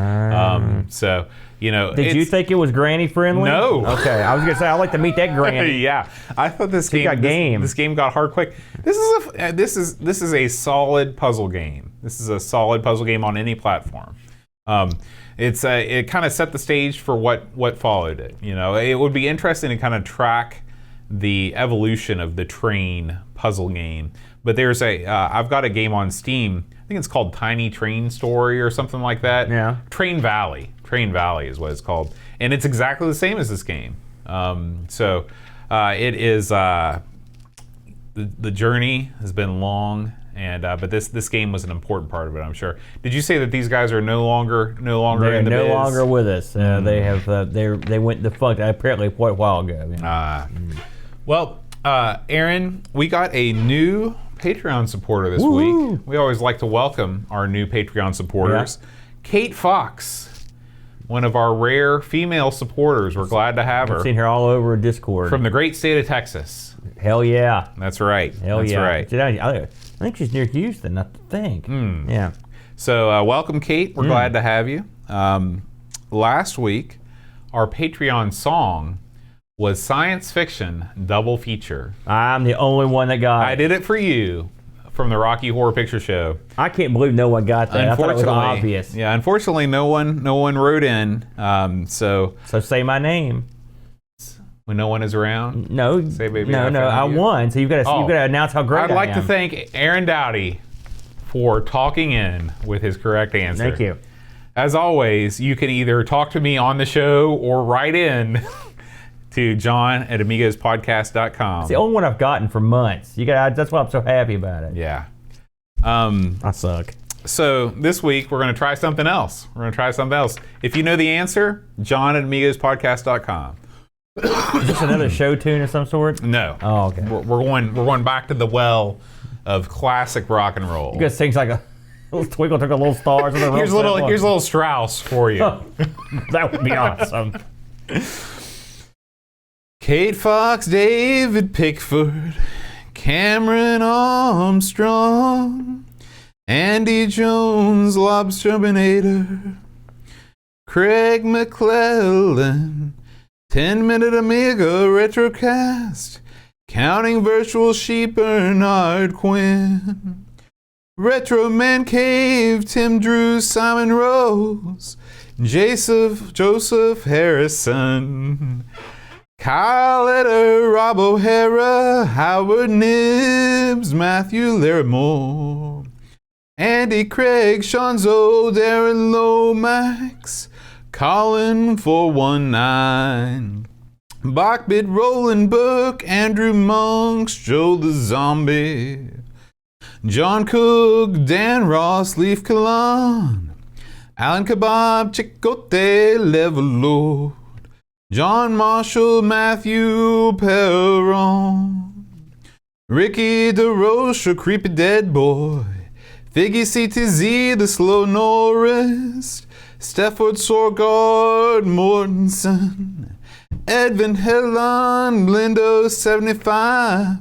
So Did you think it was granny friendly? No. Okay, I was gonna say I'd like to meet that granny. Yeah, I thought this game got game. This game got hard quick. This is a solid puzzle game. This is a solid puzzle game on any platform. It kind of set the stage for what followed it. It would be interesting to kind of track the evolution of the train puzzle game. But there's I've got a game on Steam. I think it's called Tiny Train Story or something like that. Yeah. Train Valley is what it's called, and it's exactly the same as this game. It is. The journey has been long. But this game was an important part of it, I'm sure. Did you say that these guys are no longer in the biz? They're no longer with us. They have they went defunct apparently quite a while ago. Well, Aaron, we got a new Patreon supporter this week. We always like to welcome our new Patreon supporters. Yeah. Kate Fox, one of our rare female supporters. We're glad to have her. I've seen her all over Discord. From the great state of Texas. Hell yeah. That's right. Hell yeah. That's right. I think she's near Houston, I think. Yeah. So welcome, Kate. We're glad to have you. Last week, our Patreon song was Science Fiction Double Feature. I'm the only one that got it. I did it for you from the Rocky Horror Picture Show. I can't believe no one got that. I thought it was obvious. Yeah, unfortunately, no one wrote in. So say my name. When no one is around? No. Say baby. No, I won. So you've got to announce how great I am. I'd like to thank Aaron Dowdy for talking in with his correct answer. Thank you. As always, you can either talk to me on the show or write in to john@amigospodcast.com. It's the only one I've gotten for months. That's why I'm so happy about it. Yeah. I suck. So this week we're going to try something else. If you know the answer, john@amigospodcast.com. Is this another show tune of some sort? No. Oh, okay. We're going back to the well of classic rock and roll. You guys sings like a little twinkle took a little stars. Here's a little Strauss for you. That would be awesome. Kate Fox, David Pickford, Cameron Armstrong, Andy Jones, Lobsterminator, Craig McClellan, 10-minute Amiga Retrocast, Counting Virtual Sheep, Bernard Quinn, Retro Man Cave, Tim Drew, Simon Rose, Joseph Harrison, Kyle Etter, Rob O'Hara, Howard Nibbs, Matthew Larimore, Andy Craig, Sean Zoe, Darren Lomax, Colin 419, Bachbit, Roland Book, Andrew Monks, Joe the Zombie, John Cook, Dan Ross, Leaf Kalan, Alan Kebab, Chicote, Level John Marshall, Matthew Perron, Ricky DeRoche, Creepy Dead Boy, Figgy CTZ, The Slow Norris, Stefford Sorgard, Mortensen, Edvin Helland, Blindo 75,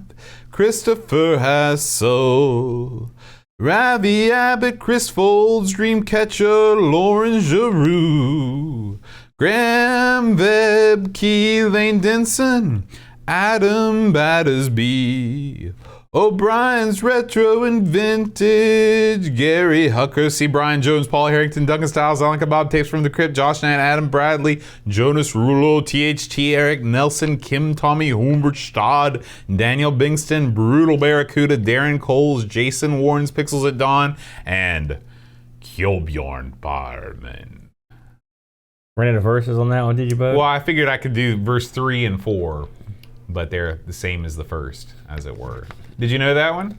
Christopher Hassel, Ravi Abbott, Chris Folds, Dreamcatcher, Lauren Giroux, Graham Webb, Key Lane Denson, Adam Battersby, O'Brien's Retro and Vintage, Gary Hucker, C. Brian Jones, Paul Harrington, Duncan Styles, Alan Kebab, Tapes from the Crypt, Josh Knight, Adam Bradley, Jonas Rulo, THT, Eric Nelson, Kim Tommy, Humbert Stad, Daniel Bingston, Brutal Barracuda, Darren Coles, Jason Warren's Pixels at Dawn, and Kjolbjorn Barman. Ran out of verses on that one, did you both? Well, I figured I could do verse 3 and 4, but they're the same as the first, as it were. Did you know that one?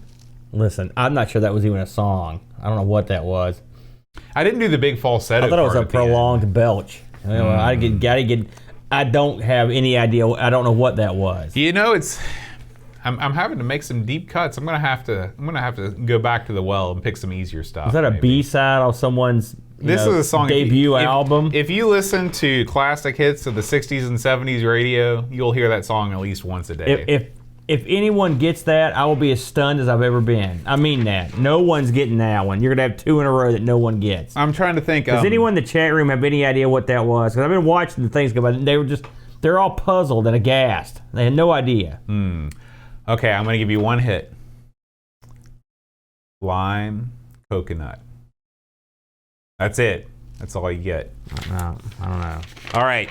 Listen, I'm not sure that was even a song. I don't know what that was. I didn't do the big falsetto. I thought it was a prolonged belch. I don't have any idea. I don't know what that was. You know, I'm having to make some deep cuts. I'm gonna have to go back to the well and pick some easier stuff. Is that a B-side on someone's This is a song debut album. If you listen to classic hits of the 60s and 70s radio, you'll hear that song at least once a day. If anyone gets that, I will be as stunned as I've ever been. I mean that. No one's getting that one. You're going to have 2 in a row that no one gets. I'm trying to think. Does anyone in the chat room have any idea what that was? Because I've been watching the things go by. They're all puzzled and aghast. They had no idea. Okay, I'm going to give you one hit. Lime, coconut. That's it. That's all you get. No, I don't know. All right.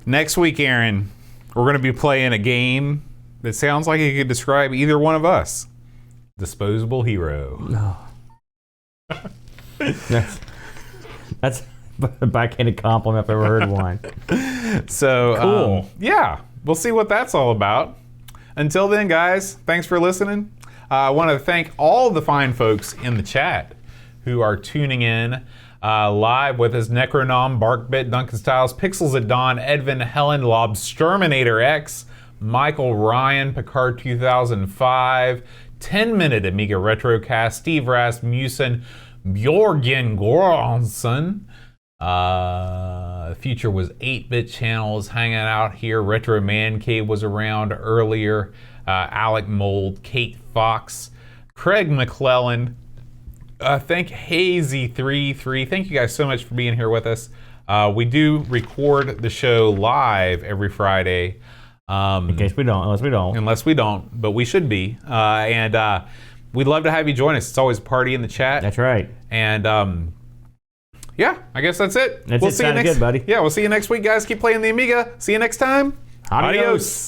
Next week, Aaron, we're going to be playing a game that sounds like it could describe either one of us. Disposable Hero. No. That's a backhanded compliment if I've ever heard one. So, cool. Yeah, we'll see what that's all about. Until then, guys, thanks for listening. I want to thank all the fine folks in the chat who are tuning in live with us. Necronom, Barkbit, Duncan Styles, Pixels at Dawn, Edvin, Helen, Lobsterminator X, Michael Ryan, Picard 2005, 10-Minute Amiga Retrocast, Steve Rasmussen, Bjorgen Goransson. The future was 8-Bit Channels hanging out here. Retro Man Cave was around earlier. Alec Mold, Kate Fox, Craig McClellan. Thank Hazy33. Thank you guys so much for being here with us. We do record the show live every Friday. In case we don't, unless we don't, but we should be. And we'd love to have you join us. It's always a party in the chat. That's right. And yeah, I guess that's it. We'll see you next, good, buddy. Yeah, we'll see you next week, guys. Keep playing the Amiga. See you next time. Adios.